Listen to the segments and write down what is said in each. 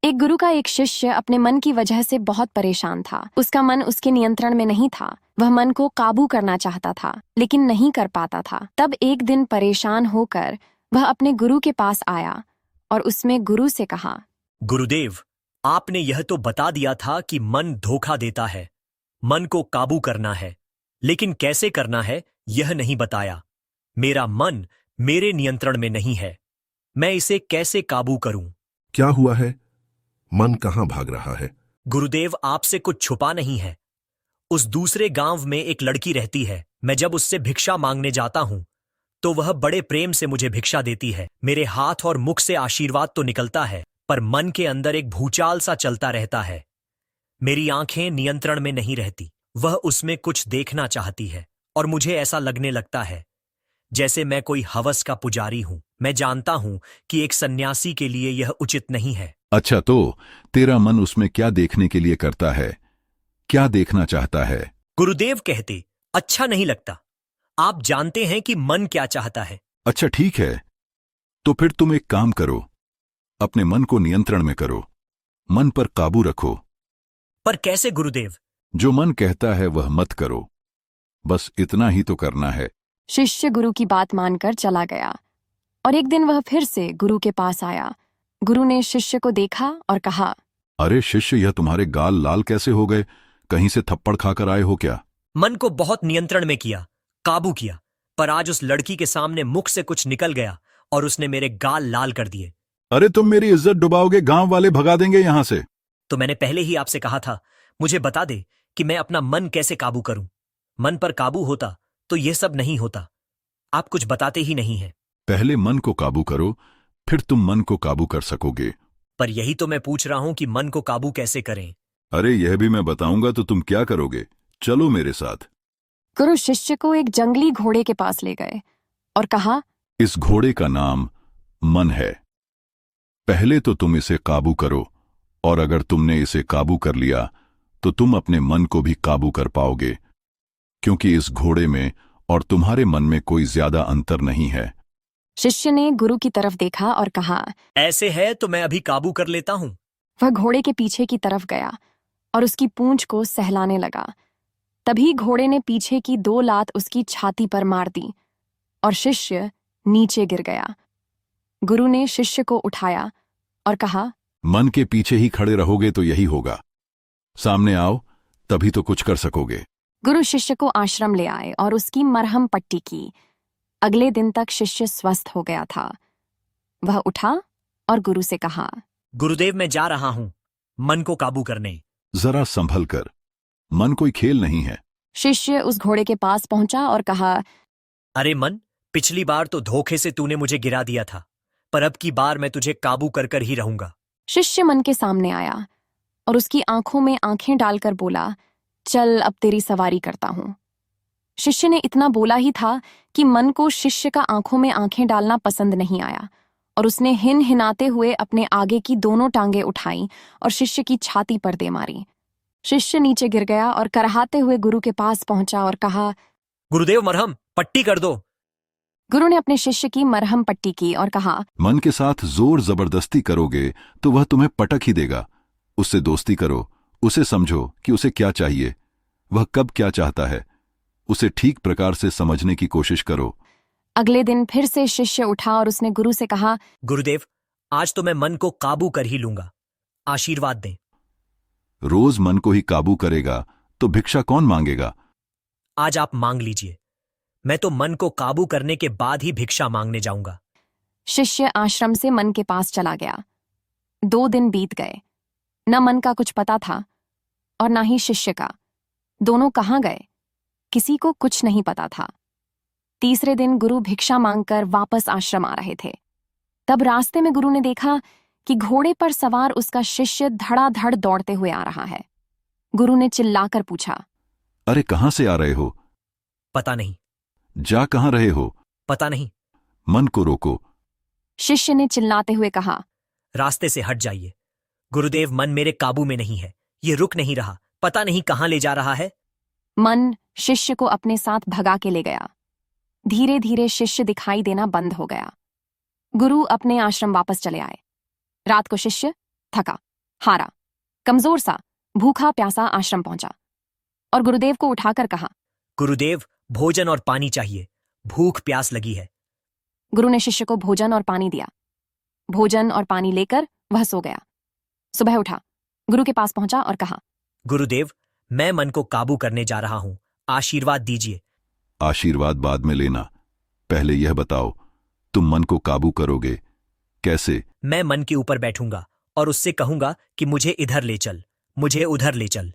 एक गुरु का एक शिष्य अपने मन की वजह से बहुत परेशान था। उसका मन उसके नियंत्रण में नहीं था। वह मन को काबू करना चाहता था लेकिन नहीं कर पाता था। तब एक दिन परेशान होकर वह अपने गुरु के पास आया और उसमें गुरु से कहा, गुरुदेव, आपने यह तो बता दिया था कि मन धोखा देता है, मन को काबू करना है, लेकिन कैसे करना है यह नहीं बताया। मेरा मन मेरे नियंत्रण में नहीं है, मैं इसे कैसे काबू करूं? क्या हुआ है? मन कहाँ भाग रहा है? गुरुदेव, आपसे कुछ छुपा नहीं है। उस दूसरे गांव में एक लड़की रहती है। मैं जब उससे भिक्षा मांगने जाता हूं तो वह बड़े प्रेम से मुझे भिक्षा देती है। मेरे हाथ और मुख से आशीर्वाद तो निकलता है, पर मन के अंदर एक भूचाल सा चलता रहता है। मेरी आंखें नियंत्रण में नहीं रहती। वह उसमें कुछ देखना चाहती है और मुझे ऐसा लगने लगता है जैसे मैं कोई हवस का पुजारी हूं। मैं जानता हूं कि एक सन्यासी के लिए यह उचित नहीं है। अच्छा, तो तेरा मन उसमें क्या देखने के लिए करता है? क्या देखना चाहता है? गुरुदेव कहते, अच्छा नहीं लगता। आप जानते हैं कि मन क्या चाहता है। अच्छा, ठीक है, तो फिर तुम एक काम करो, अपने मन को नियंत्रण में करो, मन पर काबू रखो। पर कैसे गुरुदेव? जो मन कहता है वह मत करो, बस इतना ही तो करना है। शिष्य गुरु की बात मानकर चला गया और एक दिन वह फिर से गुरु के पास आया। गुरु ने शिष्य को देखा और कहा, अरे शिष्य, यह तुम्हारे गाल लाल कैसे हो गए? कहीं से थप्पड़ खाकर आए हो क्या? मन को बहुत नियंत्रण में किया, काबू किया, पर आज उस लड़की के सामने मुख से कुछ निकल गया और उसने मेरे गाल लाल कर दिए। अरे तुम मेरी इज्जत डुबाओगे, गांव वाले भगा देंगे यहां से। तो मैंने पहले ही आपसे कहा था, मुझे बता दे कि मैं अपना मन कैसे काबू करूं। मन पर काबू होता तो यह सब नहीं होता। आप कुछ बताते ही नहीं हैं। पहले मन को काबू करो, फिर तुम मन को काबू कर सकोगे। पर यही तो मैं पूछ रहा हूं कि मन को काबू कैसे करें। अरे यह भी मैं बताऊंगा तो तुम क्या करोगे? चलो मेरे साथ। गुरु शिष्य को एक जंगली घोड़े के पास ले गए और कहा, इस घोड़े का नाम मन है। पहले तो तुम इसे काबू करो, और अगर तुमने इसे काबू कर लिया तो तुम अपने मन को भी काबू कर पाओगे, क्योंकि इस घोड़े में और तुम्हारे मन में कोई ज्यादा अंतर नहीं है। शिष्य ने गुरु की तरफ देखा और कहा, ऐसे है तो मैं अभी काबू कर लेता हूं। वह घोड़े के पीछे की तरफ गया और उसकी पूंछ को सहलाने लगा। तभी घोड़े ने पीछे की 2 लात उसकी छाती पर मार दी और शिष्य नीचे गिर गया। गुरु ने शिष्य को उठाया और कहा, मन के पीछे ही खड़े रहोगे तो यही होगा। सामने आओ, तभी तो कुछ कर सकोगे। गुरु शिष्य को आश्रम ले आए और उसकी मरहम पट्टी की। अगले दिन तक शिष्य स्वस्थ हो गया था। वह उठा और गुरु से कहा, गुरुदेव, मैं जा रहा हूं मन को काबू करने। जरा संभल कर, मन कोई खेल नहीं है। शिष्य उस घोड़े के पास पहुंचा और कहा, अरे मन, पिछली बार तो धोखे से तूने मुझे गिरा दिया था, पर अब की बार मैं तुझे काबू कर कर ही रहूंगा। शिष्य मन के सामने आया और उसकी आंखों में आंखें डालकर बोला, चल अब तेरी सवारी करता हूं। शिष्य ने इतना बोला ही था कि मन को शिष्य का आंखों में आंखें डालना पसंद नहीं आया और उसने हिन हिनाते हुए अपने आगे की दोनों टांगें उठाई और शिष्य की छाती पर दे मारी। शिष्य नीचे गिर गया और कराहते हुए गुरु के पास पहुंचा और कहा, गुरुदेव, मरहम पट्टी कर दो। गुरु ने अपने शिष्य की मरहम पट्टी की और कहा, मन के साथ जोर जबरदस्ती करोगे तो वह तुम्हें पटक ही देगा। उससे दोस्ती करो, उसे समझो कि उसे क्या चाहिए, वह कब क्या चाहता है, उसे ठीक प्रकार से समझने की कोशिश करो। अगले दिन फिर से शिष्य उठा और उसने गुरु से कहा, गुरुदेव, आज तो मैं मन को काबू कर ही लूंगा, आशीर्वाद दें। रोज मन को ही काबू करेगा तो भिक्षा कौन मांगेगा? आज आप मांग लीजिए, मैं तो मन को काबू करने के बाद ही भिक्षा मांगने जाऊंगा। शिष्य आश्रम से मन के पास चला गया। 2 दिन बीत गए। न मन का कुछ पता था और न ही शिष्य का। दोनों कहाँ गए, किसी को कुछ नहीं पता था। तीसरे दिन गुरु भिक्षा मांगकर वापस आश्रम आ रहे थे। तब रास्ते में गुरु ने देखा कि घोड़े पर सवार उसका शिष्य धड़ाधड़ दौड़ते हुए आ रहा है। गुरु ने चिल्लाकर पूछा, अरे कहां से आ रहे हो? पता नहीं। जा कहां रहे हो? पता नहीं। मन को रोको। शिष्य ने चिल्लाते हुए कहा, रास्ते से हट जाइए। गुरुदेव, मन मेरे काबू में नहीं है, ये रुक नहीं रहा, पता नहीं कहां ले जा रहा है। मन शिष्य को अपने साथ भगा के ले गया। धीरे धीरे शिष्य दिखाई देना बंद हो गया। गुरु अपने आश्रम वापस चले आए। रात को शिष्य थका हारा, कमजोर सा, भूखा प्यासा आश्रम पहुंचा और गुरुदेव को उठाकर कहा, गुरुदेव, भोजन और पानी चाहिए, भूख प्यास लगी है। गुरु ने शिष्य को भोजन और पानी दिया। भोजन और पानी लेकर वह सो गया। सुबह उठा, गुरु के पास पहुंचा और कहा, गुरुदेव, मैं मन को काबू करने जा रहा हूं, आशीर्वाद दीजिए। आशीर्वाद बाद में लेना, पहले यह बताओ, तुम मन को काबू करोगे कैसे? मैं मन के ऊपर बैठूंगा और उससे कहूंगा कि मुझे इधर ले चल, मुझे उधर ले चल।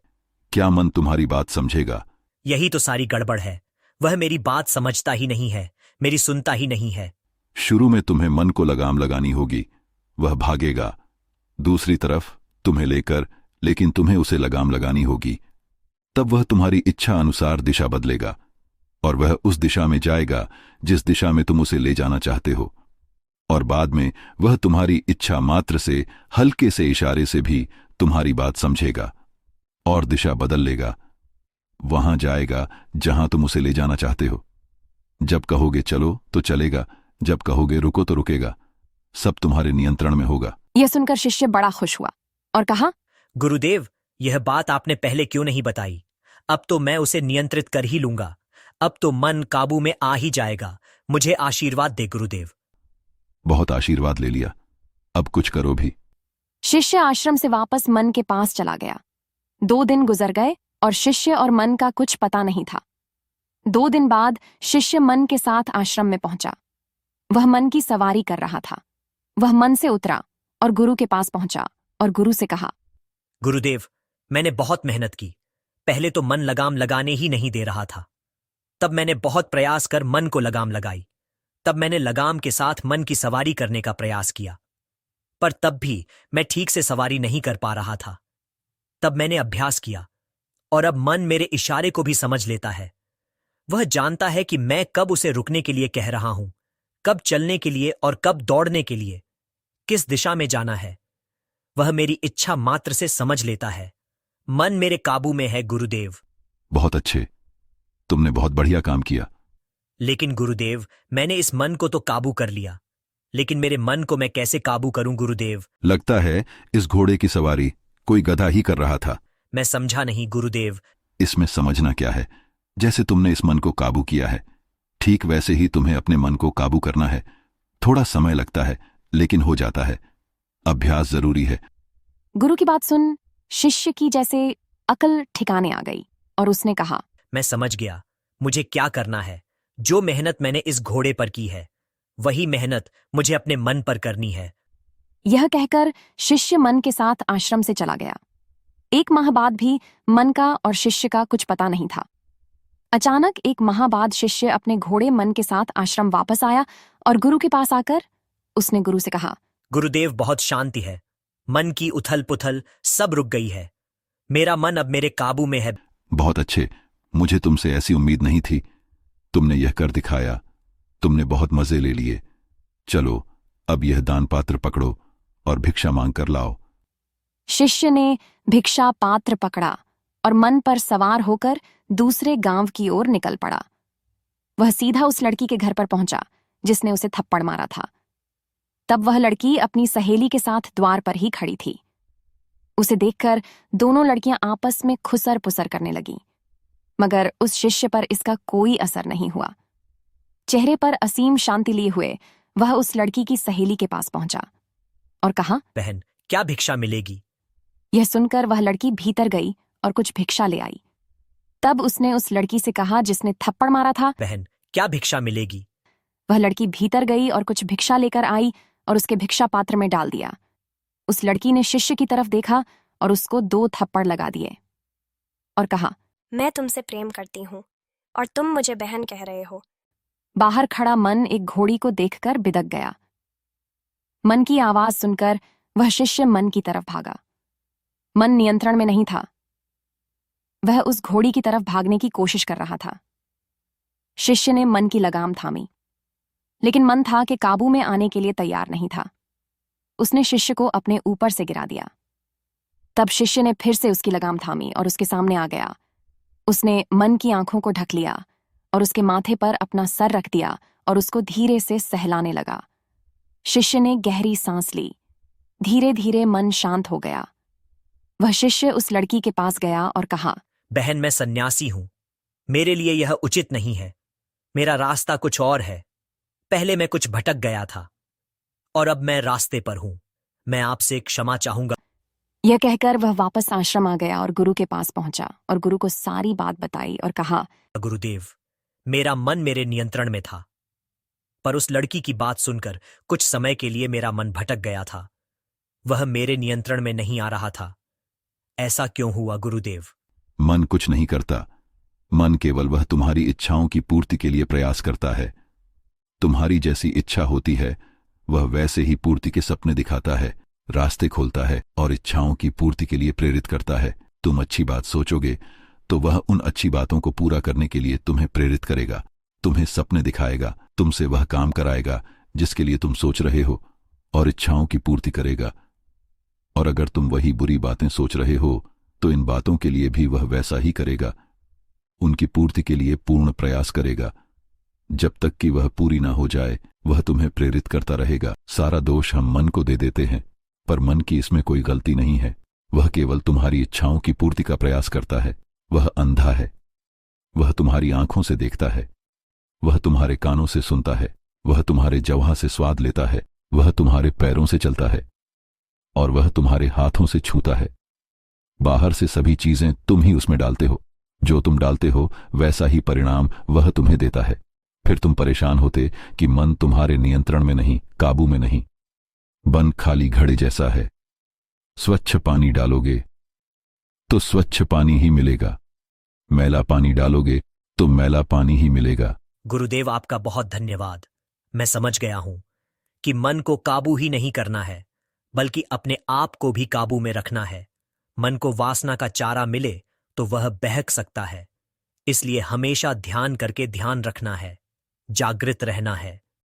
क्या मन तुम्हारी बात समझेगा? यही तो सारी गड़बड़ है। वह मेरी बात समझता ही नहीं है, मेरी सुनता ही नहीं है। शुरू में तुम्हें मन को लगाम लगानी होगी, वह भागेगा। दूसरी तरफ तुम्हें लेकर, लेकिन तुम्हें उसे लगाम लगानी होगी। तब वह तुम्हारी इच्छा अनुसार दिशा बदलेगा और वह उस दिशा में जाएगा जिस दिशा में तुम उसे ले जाना चाहते हो। और बाद में वह तुम्हारी इच्छा मात्र से, हल्के से इशारे से भी तुम्हारी बात समझेगा और दिशा बदल लेगा। वहां जाएगा जहां तुम उसे ले जाना चाहते हो। जब कहोगे चलो तो चलेगा, जब कहोगे रुको तो रुकेगा। सब तुम्हारे नियंत्रण में होगा। यह सुनकर शिष्य बड़ा खुश हुआ और कहा, गुरुदेव, यह बात आपने पहले क्यों नहीं बताई? अब तो मैं उसे नियंत्रित कर ही लूंगा। अब तो मन काबू में आ ही जाएगा। मुझे आशीर्वाद दे गुरुदेव। बहुत आशीर्वाद ले लिया, अब कुछ करो भी। शिष्य आश्रम से वापस मन के पास चला गया। 2 दिन गुजर गए और शिष्य और मन का कुछ पता नहीं था। 2 दिन बाद शिष्य मन के साथ आश्रम में पहुंचा। वह मन की सवारी कर रहा था। वह मन से उतरा और गुरु के पास पहुंचा और गुरु से कहा, गुरुदेव, मैंने बहुत मेहनत की। पहले तो मन लगाम लगाने ही नहीं दे रहा था। तब मैंने बहुत प्रयास कर मन को लगाम लगाई। तब मैंने लगाम के साथ मन की सवारी करने का प्रयास किया, पर तब भी मैं ठीक से सवारी नहीं कर पा रहा था। तब मैंने अभ्यास किया और अब मन मेरे इशारे को भी समझ लेता है। वह जानता है कि मैं कब उसे रुकने के लिए कह रहा हूं, कब चलने के लिए और कब दौड़ने के लिए, किस दिशा में जाना है। वह मेरी इच्छा मात्र से समझ लेता है। मन मेरे काबू में है गुरुदेव। बहुत अच्छे, तुमने बहुत बढ़िया काम किया। लेकिन गुरुदेव, मैंने इस मन को तो काबू कर लिया, लेकिन मेरे मन को मैं कैसे काबू करूं गुरुदेव? लगता है इस घोड़े की सवारी कोई गधा ही कर रहा था। मैं समझा नहीं गुरुदेव। इसमें समझना क्या है? जैसे तुमने इस मन को काबू किया है, ठीक वैसे ही तुम्हें अपने मन को काबू करना है। थोड़ा समय लगता है, लेकिन हो जाता है। अभ्यास जरूरी है। गुरु की बात सुन शिष्य की जैसे अकल ठिकाने आ गई और उसने कहा, मैं समझ गया मुझे क्या करना है। जो मेहनत मैंने इस घोड़े पर की है, वही मेहनत मुझे अपने मन पर करनी है। यह कहकर शिष्य मन के साथ आश्रम से चला गया। 1 माह बाद भी मन का और शिष्य का कुछ पता नहीं था। अचानक 1 माह बाद शिष्य अपने घोड़े मन के साथ आश्रम वापस आया और गुरु के पास आकर उसने गुरु से कहा, गुरुदेव, बहुत शांति है। मन की उथल पुथल सब रुक गई है। मेरा मन अब मेरे काबू में है। बहुत अच्छे, मुझे तुमसे ऐसी उम्मीद नहीं थी। तुमने यह कर दिखाया। तुमने बहुत मजे ले लिए। चलो अब यह दान पात्र पकड़ो और भिक्षा मांग कर लाओ। शिष्य ने भिक्षा पात्र पकड़ा और मन पर सवार होकर दूसरे गांव की ओर निकल पड़ा। वह सीधा उस लड़की के घर पर पहुंचा जिसने उसे थप्पड़ मारा था। तब वह लड़की अपनी सहेली के साथ द्वार पर ही खड़ी थी। उसे देखकर दोनों लड़कियां आपस में खुसर पुसर करने लगीं, मगर उस शिष्य पर इसका कोई असर नहीं हुआ। चेहरे पर असीम शांति लिए हुए वह उस लड़की की सहेली के पास पहुंचा और कहा, बहन, क्या भिक्षा मिलेगी? यह सुनकर वह लड़की भीतर गई और कुछ भिक्षा ले आई। तब उसने उस लड़की से कहा जिसने थप्पड़ मारा था, बहन, क्या भिक्षा मिलेगी? वह लड़की भीतर गई और कुछ भिक्षा लेकर आई और उसके भिक्षा पात्र में डाल दिया। उस लड़की ने शिष्य की तरफ देखा और उसको 2 थप्पड़ लगा दिए और कहा, मैं तुमसे प्रेम करती हूँ और तुम मुझे बहन कह रहे हो। बाहर खड़ा मन एक घोड़ी को देखकर बिदक गया। मन की आवाज सुनकर वह शिष्य मन की तरफ भागा। मन नियंत्रण में नहीं था। वह उस घोड़ी की तरफ भागने की कोशिश कर रहा था। शिष्य ने मन की लगाम थामी, लेकिन मन था कि काबू में आने के लिए तैयार नहीं था। उसने शिष्य को अपने ऊपर से गिरा दिया। तब शिष्य ने फिर से उसकी लगाम थामी और उसके सामने आ गया। उसने मन की आंखों को ढक लिया और उसके माथे पर अपना सर रख दिया और उसको धीरे से सहलाने लगा। शिष्य ने गहरी सांस ली। धीरे धीरे मन शांत हो गया वह शिष्य उस लड़की के पास गया और कहा, बहन, मैं सन्यासी हूं। मेरे लिए यह उचित नहीं है। मेरा रास्ता कुछ और है। पहले मैं कुछ भटक गया था और अब मैं रास्ते पर हूं। मैं आपसे क्षमा चाहूंगा। यह कहकर वह वापस आश्रम आ गया और गुरु के पास पहुंचा और गुरु को सारी बात बताई और कहा, गुरुदेव, मेरा मन मेरे नियंत्रण में था, पर उस लड़की की बात सुनकर कुछ समय के लिए मेरा मन भटक गया था। वह मेरे नियंत्रण में नहीं आ रहा था। ऐसा क्यों हुआ गुरुदेव? मन कुछ नहीं करता। मन केवल वह तुम्हारी इच्छाओं की पूर्ति के लिए प्रयास करता है। तुम्हारी जैसी इच्छा होती है, वह वैसे ही पूर्ति के सपने दिखाता है, रास्ते खोलता है और इच्छाओं की पूर्ति के लिए प्रेरित करता है। तुम अच्छी बात सोचोगे तो वह उन अच्छी बातों को पूरा करने के लिए तुम्हें प्रेरित करेगा, तुम्हें सपने दिखाएगा, तुमसे वह काम कराएगा जिसके लिए तुम सोच रहे हो और इच्छाओं की पूर्ति करेगा। और अगर तुम वही बुरी बातें सोच रहे हो तो इन बातों के लिए भी वह वैसा ही करेगा, उनकी पूर्ति के लिए पूर्ण प्रयास करेगा। जब तक कि वह पूरी ना हो जाए वह तुम्हें प्रेरित करता रहेगा। सारा दोष हम मन को दे देते हैं, पर मन की इसमें कोई गलती नहीं है। वह केवल तुम्हारी इच्छाओं की पूर्ति का प्रयास करता है। वह अंधा है। वह तुम्हारी आंखों से देखता है, वह तुम्हारे कानों से सुनता है, वह तुम्हारे जवां से स्वाद लेता है, वह तुम्हारे पैरों से चलता है और वह तुम्हारे हाथों से छूता है। बाहर से सभी चीजें तुम ही उसमें डालते हो। जो तुम डालते हो वैसा ही परिणाम वह तुम्हें देता है। फिर तुम परेशान होते कि मन तुम्हारे नियंत्रण में नहीं, काबू में नहीं। बन खाली घड़े जैसा है। स्वच्छ पानी डालोगे तो स्वच्छ पानी ही मिलेगा, मैला पानी डालोगे तो मैला पानी ही मिलेगा। गुरुदेव, आपका बहुत धन्यवाद। मैं समझ गया हूं कि मन को काबू ही नहीं करना है, बल्कि अपने आप को भी काबू में रखना है। मन को वासना का चारा मिले तो वह बहक सकता है। इसलिए हमेशा ध्यान करके ध्यान रखना है, जागृत रहना है।